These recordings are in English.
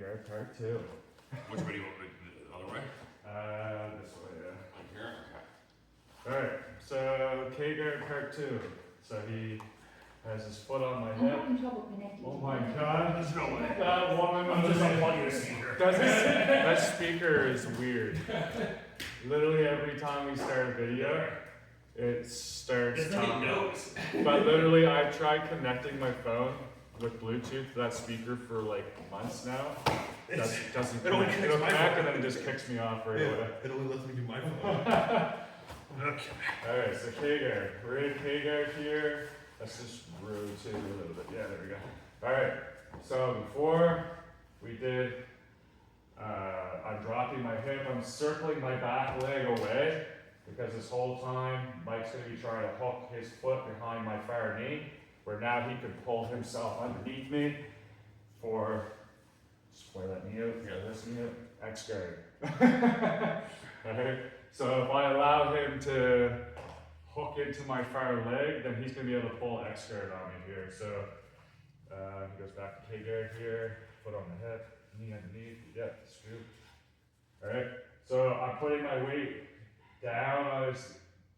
K-guard part 2. Which way do you want the other way? This way, yeah. Like here? Okay. Alright, so K-guard part 2. So he has his foot on my I'm hip. having trouble connecting. Oh my god. There's no way. That woman I'm just unplugging the speaker. that speaker is weird. Literally every time we start a video, it starts It's like it knows. But literally I've tried connecting my phone with Bluetooth to that speaker for like months now. Doesn't It only connect. kicks It'll my connect phone. and then it just kicks me off right away. It only lets me do my phone. Okay. Alright, so K-guard. We're in K-guard here. Let's just rotate a little bit. Yeah, there we go. Alright, so before we did, I'm dropping my hip, I'm circling my back leg away because this whole time Mike's going to be trying to hook his foot behind my far knee, where now he can pull himself underneath me for, square that knee out, yeah, this knee out, X guard. Alright, so if I allow him to hook into my far leg, then he's going to be able to pull X guard on me here. So he goes back to K guard here, foot on the hip, knee underneath, yeah, screw. Alright, so I'm putting my weight down on his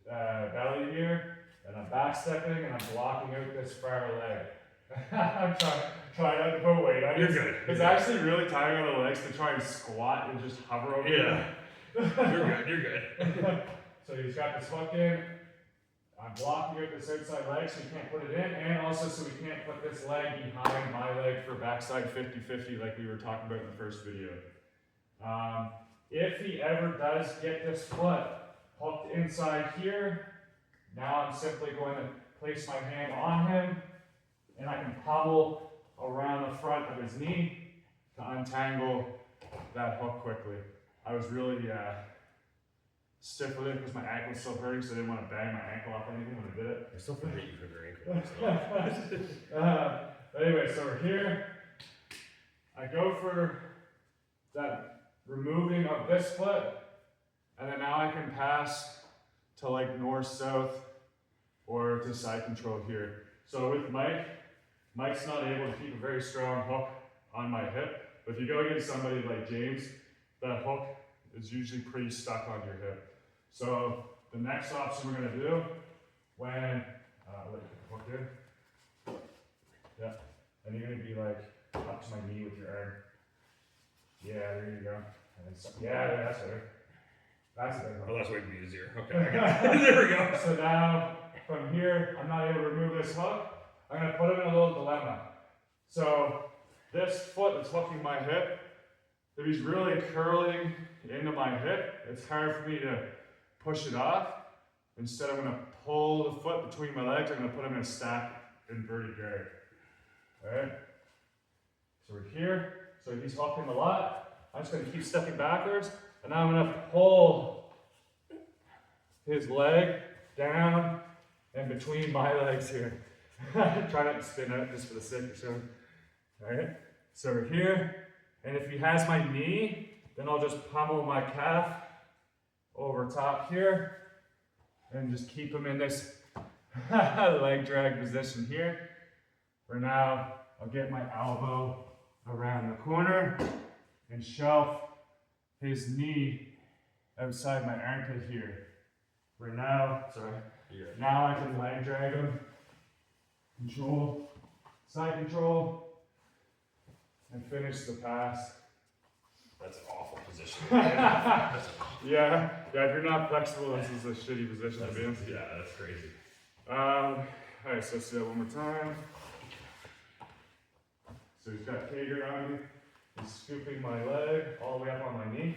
belly here, and I'm back stepping and I'm blocking out this far leg. I'm trying not to put weight on it. You're good. It's actually really tiring on the legs to try and squat and just hover over Yeah. You're good. So he's got this hook in. I'm blocking out this outside leg so he can't put it in, and also so we can't put this leg behind my leg for backside 50-50 like we were talking about in the first video. If he ever does get this foot hooked inside here, now I'm simply going to place my hand on him and I can pummel around the front of his knee to untangle that hook quickly. I was really stiff with it because my ankle was still hurting, so I didn't want to bang my ankle off anything when I did it. I still forget you hurt your ankle. Anyway, so we're here. I go for that removing of this foot, and then now I can pass to like north-south or to side control here. So with Mike's not able to keep a very strong hook on my hip, but if you go against somebody like James, that hook is usually pretty stuck on your hip. So the next option we're going to do, when, let me put the hook in. Yeah, and you're going to be like up to my knee with your arm. Yeah, there you go. And then yeah, that's better. That's better. Oh, that's way easier. Okay. There we go. So now, from here, I'm not able to remove this hook. I'm going to put him in a little dilemma. So this foot that's hooking my hip, if he's really curling into my hip, it's hard for me to push it off. Instead, I'm going to pull the foot between my legs. I'm going to put him in a stack inverted guard. Alright? So we're here. So he's hooking a lot. I'm just going to keep stepping backwards. And now I'm going to pull his leg down and between my legs here. Try not to spin out just for the sake of showing. Alright? So we're here. And if he has my knee, then I'll just pummel my calf over top here and just keep him in this leg drag position here. For now, I'll get my elbow around the corner and shelf his knee outside my armpit here. For now, now I can leg drag him, control, side control, and finish the pass. That's an awful position. Yeah, if you're not flexible, this is a shitty position to be in. Yeah, that's crazy. Alright, so let's do that one more time. So he's got Kager on me. He's scooping my leg all the way up on my knee.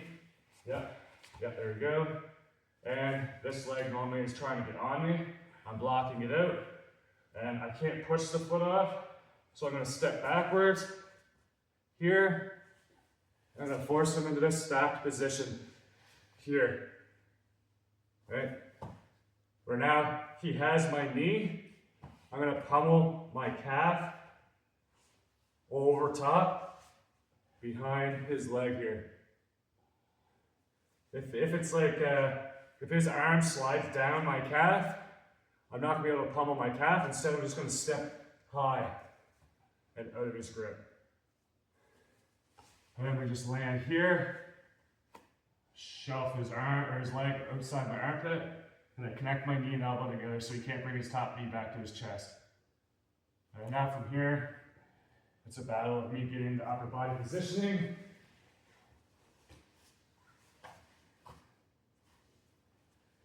Yeah, there we go. And this leg normally is trying to get on me. I'm blocking it out. And I can't push the foot off. So I'm going to step backwards here. And I'm going to force him into this stacked position here. Right? Where now he has my knee. I'm going to pummel my calf over top behind his leg here. If it's like, if his arm slides down my calf, I'm not going to be able to pummel my calf. Instead, I'm just going to step high and out of his grip. And then we just land here, shelf his arm or his leg outside my armpit, and then connect my knee and elbow together so he can't bring his top knee back to his chest. And now from here, it's a battle of me getting into upper body positioning.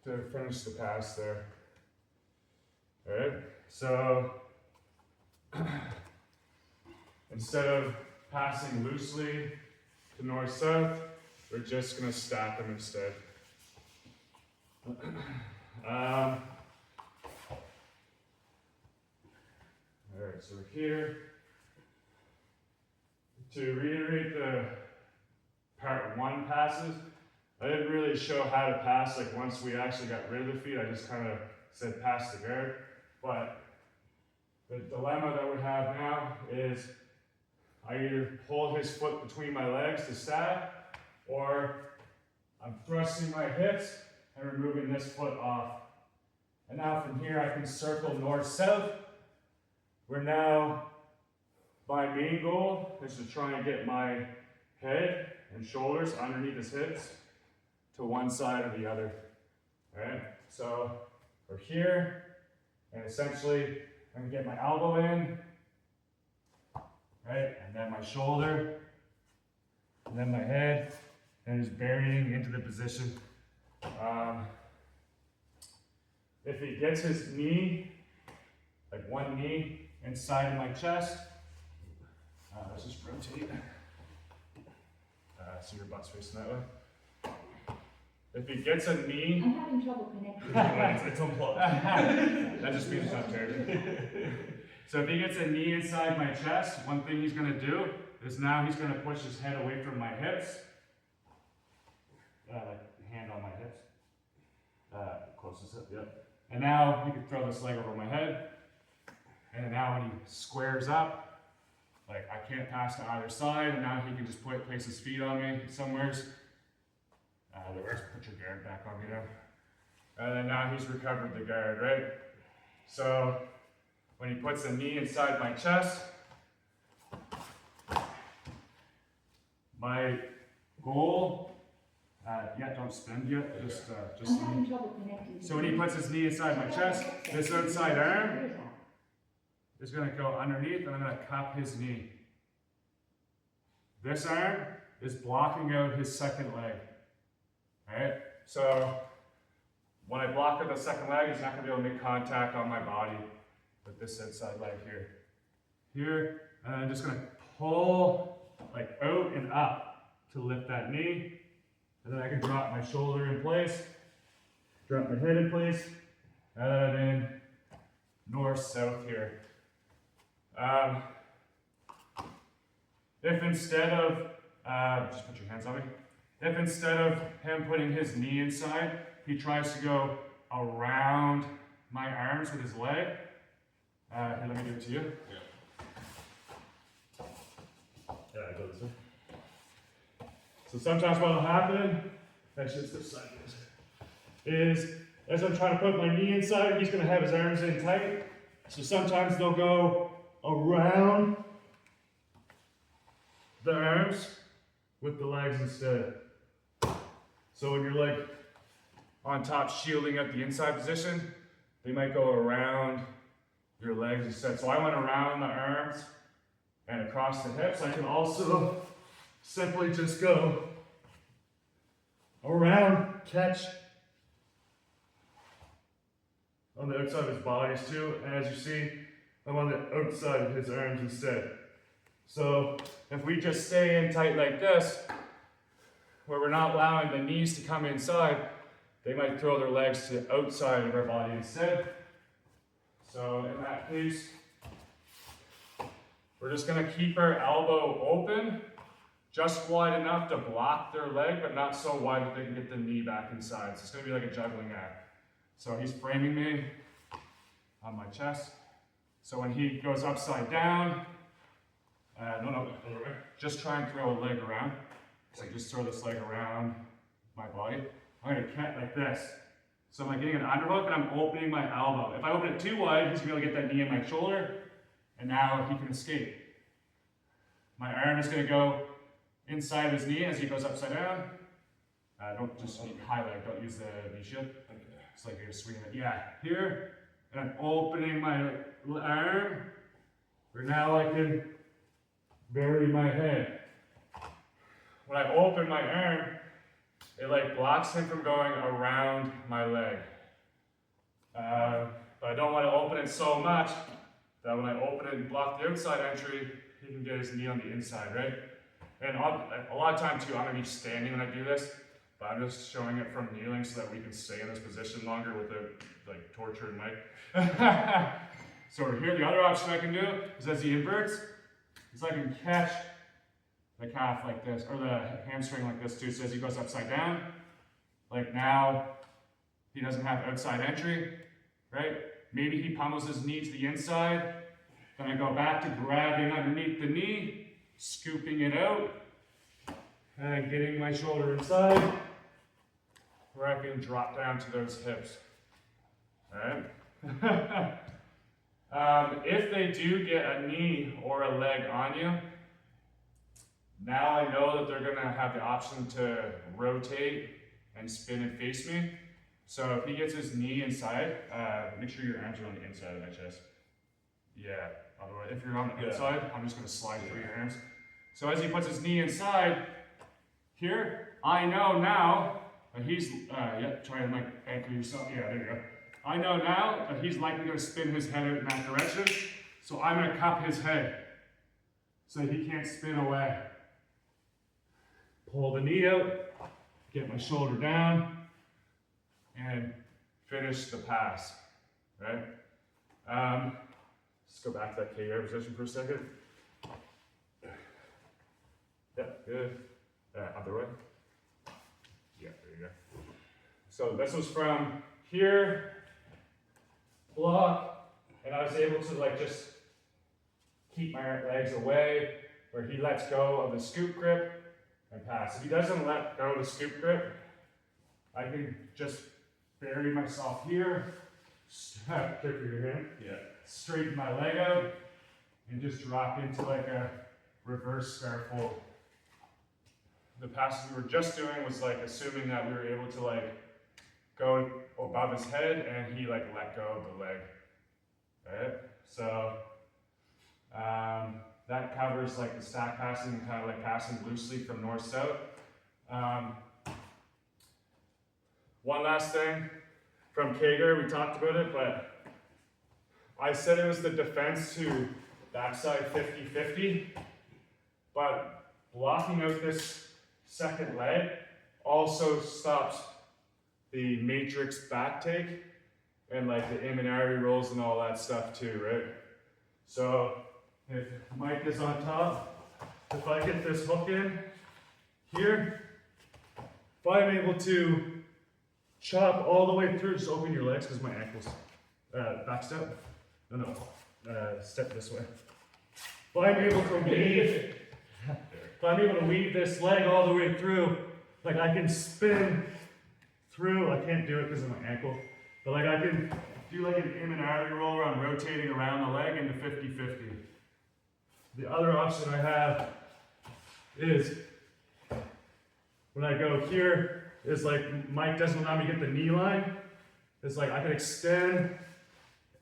To finish the pass there. Alright, so instead of passing loosely to north-south, we're just going to stack them instead. Alright, so we're here. To reiterate the part 1 passes, I didn't really show how to pass, like once we actually got rid of the feet, I just kind of said pass the guard. But the dilemma that we have now is I either hold his foot between my legs to stab, or I'm thrusting my hips and removing this foot off. And now from here I can circle north-south, where now my main goal is to try and get my head and shoulders underneath his hips to one side or the other. Alright, so we're here, and essentially I'm gonna get my elbow in, right, and then my shoulder, and then my head, and just burying into the position. If he gets his knee, like one knee inside of my chest, let's just rotate. So your butt's facing that way. If he gets a knee, I'm having trouble connecting. it's unplugged. That just means it's not charging. So if he gets a knee inside my chest, one thing he's going to do is now he's going to push his head away from my hips. Like hand on my hips. Closest hip, yep. And now he can throw this leg over my head. And now when he squares up, like I can't pass to either side, and now he can just place his feet on me somewheres. Put your guard back on me now. And then now he's recovered the guard, right? So when he puts the knee inside my chest, my goal, don't spin yet, just I'm having trouble connecting. So when he puts his knee inside my chest, this outside arm is going to go underneath, and I'm going to cup his knee. This arm is blocking out his second leg. Alright, so when I block out the second leg, he's not going to be able to make contact on my body with this inside leg here. Here, and I'm just going to pull like out and up to lift that knee. And then I can drop my shoulder in place, drop my head in place, and then I'm in north-south here. If instead of, just put your hands on me. If instead of him putting his knee inside, he tries to go around my arms with his leg. Here, let me do it to you. Yeah, I go this way. So sometimes what will happen, actually it's this side, is as I'm trying to put my knee inside, he's going to have his arms in tight. So sometimes they'll go around the arms with the legs instead. So when you're like on top shielding at the inside position, they might go around your legs instead. So I went around the arms and across the hips. I can also simply just go around, catch on the outside of his bodies too. And as you see, I'm on the outside of his arms instead. So if we just stay in tight like this, where we're not allowing the knees to come inside, they might throw their legs to the outside of our body instead. So in that case, we're just going to keep our elbow open, just wide enough to block their leg, but not so wide that they can get the knee back inside. So it's going to be like a juggling act. So he's framing me on my chest. So when he goes upside down, just try and throw a leg around. So just throw this leg around my body. I'm going to catch like this. So I'm like getting an underhook and I'm opening my elbow. If I open it too wide, he's going to be able to get that knee in my shoulder, and now he can escape. My arm is going to go inside of his knee as he goes upside down. Don't just high leg, don't use the knee shield. It's like you're just swinging it. Yeah, here, and I'm opening my arm, where now I can bury my head. When I open my arm, it like blocks him from going around my leg. But I don't want to open it so much that when I open it and block the outside entry, he can get his knee on the inside, right? And a lot of time too, I'm gonna be standing when I do this, but I'm just showing it from kneeling so that we can stay in this position longer without like torturing Mike. So here, the other option I can do is as he inverts, is I can catch the calf like this, or the hamstring like this too. So as he goes upside down, like now, he doesn't have outside entry, right? Maybe he pummels his knee to the inside, then I go back to grabbing underneath the knee, scooping it out, and getting my shoulder inside, where I can drop down to those hips, all right? If they do get a knee or a leg on you, now I know that they're gonna have the option to rotate and spin and face me. So if he gets his knee inside, make sure your arms are on the inside of my chest. Yeah, otherwise, if you're on the outside, I'm just gonna slide through your arms. So as he puts his knee inside, here, I know now that he's, try to like anchor yourself, yeah, there you go. I know now that he's likely gonna spin his head out in that direction, so I'm gonna cup his head so that he can't spin away. Pull the knee out, get my shoulder down, and finish the pass, right? Let's go back to that KR position for a second. Yeah, good. Other way. Yeah, there you go. So this was from here, block, and I was able to like just keep my legs away where he lets go of the scoop grip and pass. If he doesn't let go of the scoop grip, I can just bury myself here, kick your hand, straighten my leg out, and just drop into like a reverse scarf hold. The passes we were just doing was like assuming that we were able to like go above his head and he like let go of the leg, right? So that covers like the stack passing and kind of like passing loosely from north-south. One last thing from Kager, we talked about it, but I said it was the defense to backside 50-50, but blocking out this second leg also stops the matrix back take and like the Iminari rolls and all that stuff too, right? So if Mike is on top, if I get this hook in here, if I'm able to chop all the way through, just open your legs because my ankles, back step, step this way. If I'm able to weave, this leg all the way through, like I can spin through, I can't do it because of my ankle, but like I can do like an Iminari roll where I'm rotating around the leg into 50-50. The other option I have is when I go here, is like Mike doesn't allow me to get the knee line. It's like I can extend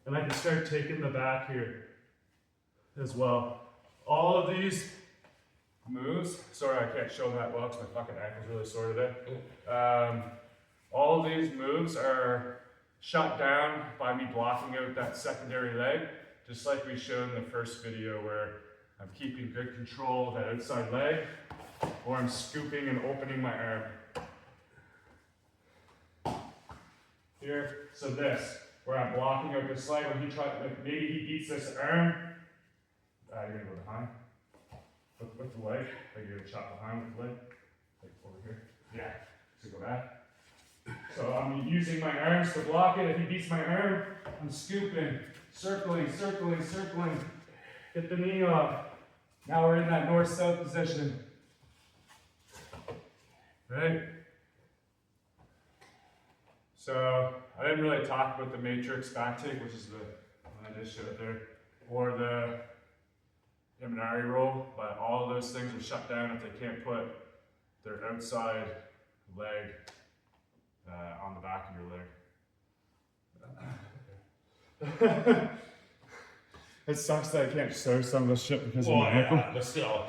and I can start taking the back here as well. All of these moves, sorry I can't show that well because my fucking ankle's really sore today. All of these moves are shut down by me blocking out that secondary leg, just like we showed in the first video where I'm keeping good control of that outside leg, or I'm scooping and opening my arm. Here, so this, where I'm blocking out this leg, when he tries, like maybe he beats this arm, you're gonna go behind, with the leg, like you're gonna chop behind with the leg, like over here, yeah, so go back. So I'm using my arms to block it. If he beats my arm, I'm scooping, circling, get the knee off. Now we're in that north-south position, right? So I didn't really talk about the matrix back take, which is the one I just showed there, or the Iminari roll, but all of those things are shut down if they can't put their outside leg on the back of your leg. It sucks that I can't show some of this shit because of Well, my ankle. yeah, but still.